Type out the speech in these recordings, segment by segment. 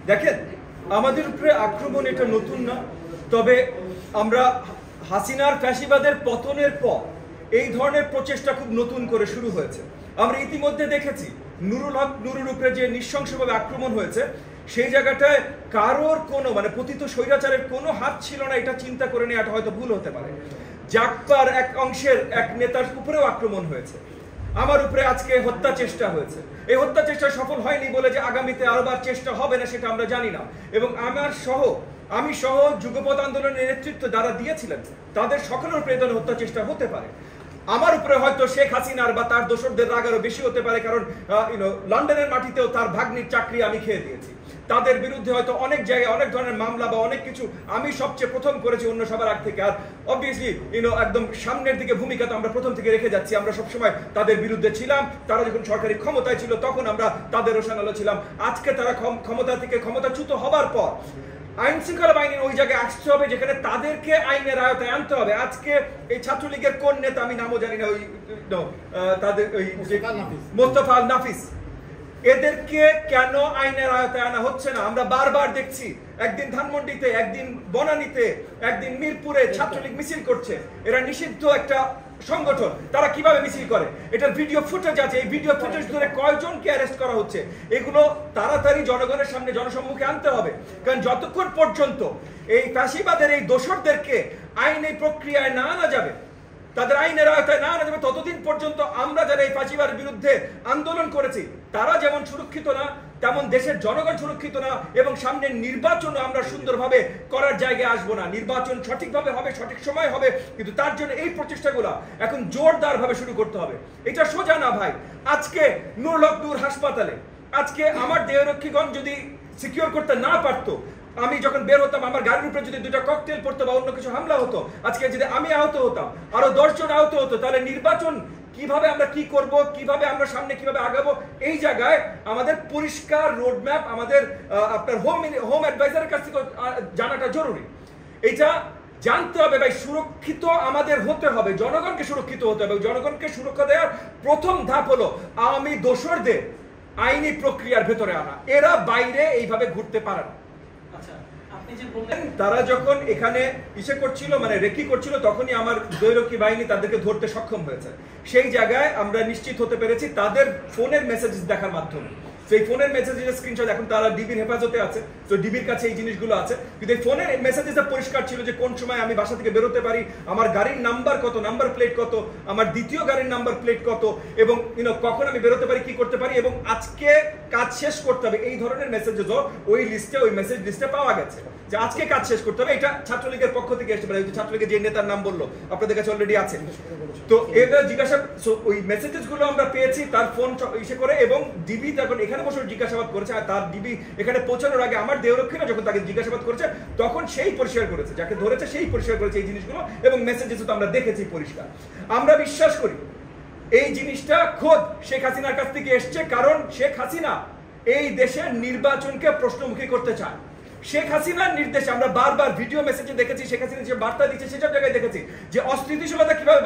দেখেন, আমাদের উপরে আক্রমণ এটা নতুন না, তবে আমরা হাসিনার ফ্যাসিবাদের পতনের পর এই ধরনের প্রচেষ্টা খুব নতুন করে শুরু হয়েছে। আমরা ইতিমধ্যে দেখেছি নুরুল হক নুরুর উপরে যে নৃশংসভাবে আক্রমণ হয়েছে, সেই জায়গাটায় কারোর কোনো মানে পতিত স্বৈরাচারের কোনো হাত ছিল না, এটা চিন্তা করে নেওয়াটা হয়তো ভুল হতে পারে। জাকপার এক অংশের এক নেতার উপরেও আক্রমণ হয়েছে, আমার উপরে আজকে হত্যা চেষ্টা হয়েছে। এই হত্যা চেষ্টা সফল হয়নি বলে যে আগামীতে আরবার চেষ্টা হবে না সেটা আমরা জানি না। এবং আমি সহ যুগপৎ আন্দোলনের নেতৃত্ব যারা দিয়েছিলেন তাদের সকলের উপরে এই হত্যা চেষ্টা হতে পারে। আমার উপরে হয়তো শেখ হাসিনার বা তার দোসরদের রাগ আরো বেশি হতে পারে, কারণ লন্ডনের মাটিতেও তার ভাগ্নির চাকরি আমি খেয়ে দিয়েছি। তাদের বিরুদ্ধে হয়তো অনেক জায়গায় অনেক ধরনের মামলা বা অনেক কিছু আমি সবচেয়ে প্রথম করেছি অন্য সবার আগ থেকে। আর অবভিয়াসলি একদম সামনের দিকে ভূমিকা তো আমরা প্রথম থেকে রেখে যাচ্ছি। আমরা সবসময় তাদের বিরুদ্ধে ছিলাম, তারা যখন সরকারি ক্ষমতায় ছিল তখন আমরা তাদের রোশানালো ছিলাম। আজকে তারা ক্ষমতা থেকে ক্ষমতাচ্যুত হবার পর আইন শৃঙ্খলা বাহিনীর ওই জায়গায় আসতে হবে যেখানে তাদেরকে আইনের আয়তায় আনতে হবে। আজকে এই ছাত্রলীগের কোন নেতা আমি নামও জানি না, ওই তাদের ওই মোস্তফা আল নাফিস, এদেরকে কেন আইনের আয়তায় আনা হচ্ছে না? আমরা বারবার দেখছি, একদিন ধানমন্ডিতে, একদিন বনানীতে, একদিন মিরপুরে ছাত্রলীগ মিছিল করছে। এরা নিষিদ্ধ একটা সংগঠন, তারা কিভাবে মিছিল করে এটার ভিডিও ফুটেজ আছে। এই ভিডিও ফুটেজ ধরে কয়জনকে অ্যারেস্ট করা হচ্ছে, এগুলো তাড়াতাড়ি জনগণের সামনে জনসম্মুখে আনতে হবে। কারণ যতক্ষণ পর্যন্ত এই ফ্যাসিবাদের এই দোসরদেরকে আইনি প্রক্রিয়ায় না আনা যাবে, তাদের আইনের আওতায় না আনা যাবে, ততদিন পর্যন্ত আমরা যারা এই ফ্যাসিবাদের বিরুদ্ধে আন্দোলন করেছি তারা যেমন সুরক্ষিত না, তেমন দেশের জনগণ সুরক্ষিত না। এবং সামনের নির্বাচনও আমরা সুন্দরভাবে করার জায়গায় আসবো না। নির্বাচন সঠিকভাবে হবে, সঠিক সময় হবে, কিন্তু তার জন্য এই প্রচেষ্টাগুলো এখন জোরদার ভাবে শুরু করতে হবে। এটা সোজা না ভাই। আজকে নুরুল হক নূর হাসপাতালে, আজকে আমার দেহরক্ষীগণ যদি সিকিউর করতে না পারতো, আমি যখন বের হতাম আমার গাড়ির উপরে যদি দুটো ককটেল পড়তো বা অন্য কিছু হামলা হতো, আজকে যদি আমি আহত হতাম, আরো 10 জন আহত হতো, তাহলে নির্বাচন কিভাবে আমরা কি করব, কিভাবে আমরা সামনে কিভাবে আগাবো, এই জায়গায় আমাদের পরিষ্কার রোডম্যাপ আমাদের আপনার হোম অ্যাডভাইজারের কাছ থেকে জানাটা জরুরি। এটা জানতে হবে ভাই, সুরক্ষিত আমাদের হতে হবে, জনগণকে সুরক্ষিত হতে হবে। জনগণকে সুরক্ষা দেওয়ার প্রথম ধাপ হলো আওয়ামী দোসরদের আইনি প্রক্রিয়ার ভেতরে আনা। এরা বাইরে এইভাবে ঘুরতে পারে না। তারা যখন এখানে ইসে করছিল, মানে রেকি করছিল, তখনই আমার দৈরক্ষী বাহিনী তাদেরকে ধরতে সক্ষম হয়েছে। সেই জায়গায় আমরা নিশ্চিত হতে পেরেছি তাদের ফোনের মেসেজ দেখার মাধ্যমে। সেই ফোনের মেসেজের স্ক্রিনশট এখন তারা ডিবির হেফাজতে আছে, তো ডিবির কাছে এই জিনিসগুলো আছে। কিন্তু এই ফোনের মেসেজটা পরিষ্কার ছিল যে কোন সময় আমি বাসা থেকে বেরোতে পারি, আমার গাড়ির নাম্বার কত, নাম্বার প্লেট কত, আমার দ্বিতীয় গাড়ির নাম্বার প্লেট কত, এবং কখন আমি বেরোতে পারি, কি করতে পারি, এবং আজকে কাজ শেষ করতে হবে, এই ধরনের মেসেজও ওই লিস্টে, ওই মেসেজ লিস্টে পাওয়া গেছে যে আজকে কাজ শেষ করতে হবে। এটা ছাত্রলীগের পক্ষ থেকে আসতে পারে, ছাত্রলীগের যে নেতার নাম বললো আপনাদের কাছে অলরেডি আছে। তো এটা জিজ্ঞাসা, ওই মেসেজেস গুলো আমরা পেয়েছি তার ফোন ইসে করে, এবং ডিবি তখন এখানে বসে জিজ্ঞাসাবাদ করেছে। আর তার ডিবি এখানে পৌঁছানোর আগে আমার দেহরক্ষীরা যখন তাকে জিজ্ঞাসাবাদ করেছে তখন সেই পরিষ্কার করেছে, যাকে ধরেছে সেই পরিষ্কার করেছে এই জিনিসগুলো, এবং মেসেজেস তো আমরা দেখেছি পরিষ্কার। আমরা বিশ্বাস করি এই জিনিসটা খোদ শেখ হাসিনার কাছ থেকে এসছে, কারণ শেখ হাসিনা এই দেশের নির্বাচনকে প্রশ্নমুখী করতে চায়। শেখ হাসিনার নির্দেশে আমরা বারবার ভিডিও মেসেজে দেখেছি, শেখ হাসিনা যে বার্তা দিচ্ছে সেসব জায়গায় দেখেছি যে অস্থিতিশীলতা কিভাবে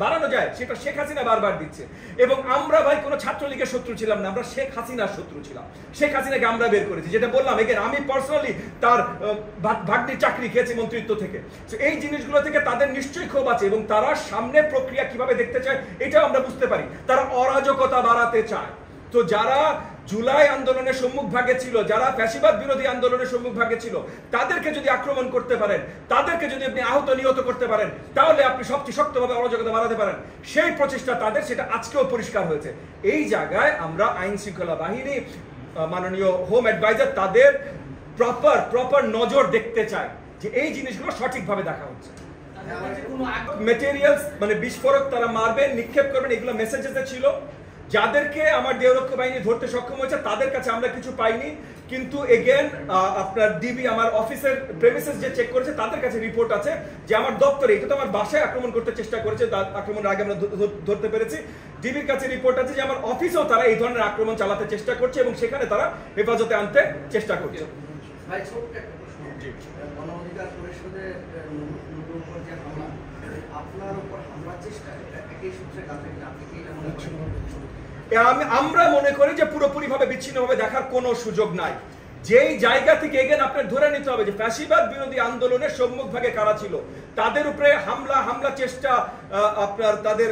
বাড়ানো যায় সেটা শেখ হাসিনা বারবার দিচ্ছে। এবং আমরা ভাই কোনো ছাত্রলীগের শত্রু ছিলাম না, আমরা শেখ হাসিনার শত্রু ছিলাম। শেখ হাসিনাকে আমরা বের করেছি, যেটা বললাম এখানে আমি পার্সোনালি তার ভাগ্নির চাকরি খেয়েছি মন্ত্রিত্ব থেকে। এই জিনিসগুলো থেকে তাদের নিশ্চয়ই ক্ষোভ আছে, এবং তারা সামনে প্রক্রিয়া কিভাবে দেখতে চায় এটাও আমরা বুঝতে পারি। তারা অরাজকতা বাড়াতে চায়। তো যারা জুলাই আন্দোলনের সম্মুখ ভাগে ছিল, যারা ফ্যাসিবাদ বিরোধী আন্দোলনের সম্মুখ ভাগে ছিল, তাদেরকে যদি আক্রমণ করতে পারেন, তাদেরকে যদি আপনি আহত নিহত করতে পারেন, তাহলে আপনি সবচেয়ে শক্তভাবে অরাজকতা বাড়াতে পারেন। সেই প্রচেষ্টা তাদের, সেটা আজকেও পরিষ্কার হয়েছে। এই জায়গায় আমরা আইন শৃঙ্খলা বাহিনী, মাননীয় হোম অ্যাডভাইজার, তাদের প্রপার নজর দেখতে চাই যে এই জিনিসগুলো সঠিকভাবে দেখা হচ্ছে। মেটেরিয়ালস মানে বিস্ফোরক তারা মারবেন, নিক্ষেপ করবেন, এগুলো মেসেজেসে ছিল। যাদেরকে আমার দেহরক্ষী বাহিনী ধরতে সক্ষম হয়েছে তাদের কাছে আমরা কিছু পাইনি, কিন্তু এগেন আপনার ডিবি আমার অফিসের প্রেমিসেস যে চেক করেছে তাদের কাছে রিপোর্ট আছে যে আমার দপ্তরে, এটা তো আমার বাসায় আক্রমণ করতে চেষ্টা করেছে, তার আক্রমণের আগে আমরা ধরতে পেরেছি। ডিবির কাছে রিপোর্ট আছে যে আমার অফিসেও তারা এই ধরনের আক্রমণ চালাতে চেষ্টা করছে, এবং সেখানে তারা হেফাজতে আনতে চেষ্টা করছে। মানবাধিকার পরিষদের আপনার উপর হামলার চেষ্টা, এটা একই সূত্রে আপনি কি মনে করেন? আমরা মনে করি যে পুরোপুরি ভাবে বিচ্ছিন্নভাবে দেখার কোনো সুযোগ নাই। যেই জায়গা থেকে এগেন আপনার ধরে নিতে হবে যে ফ্যাসিবাদ বিরোধী আন্দোলনের সম্মুখ ভাগে কারা ছিল, তাদের উপরে হামলা চেষ্টা, আপনার তাদের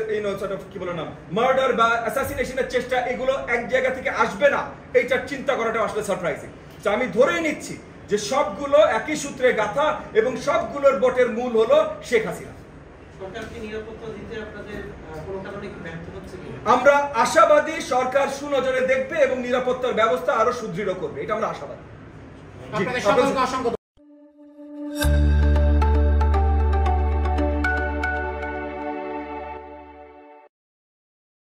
কি বলে না মার্ডার বা অ্যাসাসিনেশনের চেষ্টা, এগুলো এক জায়গা থেকে আসবে না, এইটার চিন্তা করাটা আসলে সারপ্রাইজিং। তো আমি ধরেই নিচ্ছি যে সবগুলো একই সূত্রে গাথা এবং সবগুলোর বটের মূল হলো শেখ হাসিনা। আমরা আশাবাদী সরকার সুনজরে দেখবে এবং নিরাপত্তার ব্যবস্থা আরো সুদৃঢ় করবে, এটা আমরা আশাবাদী।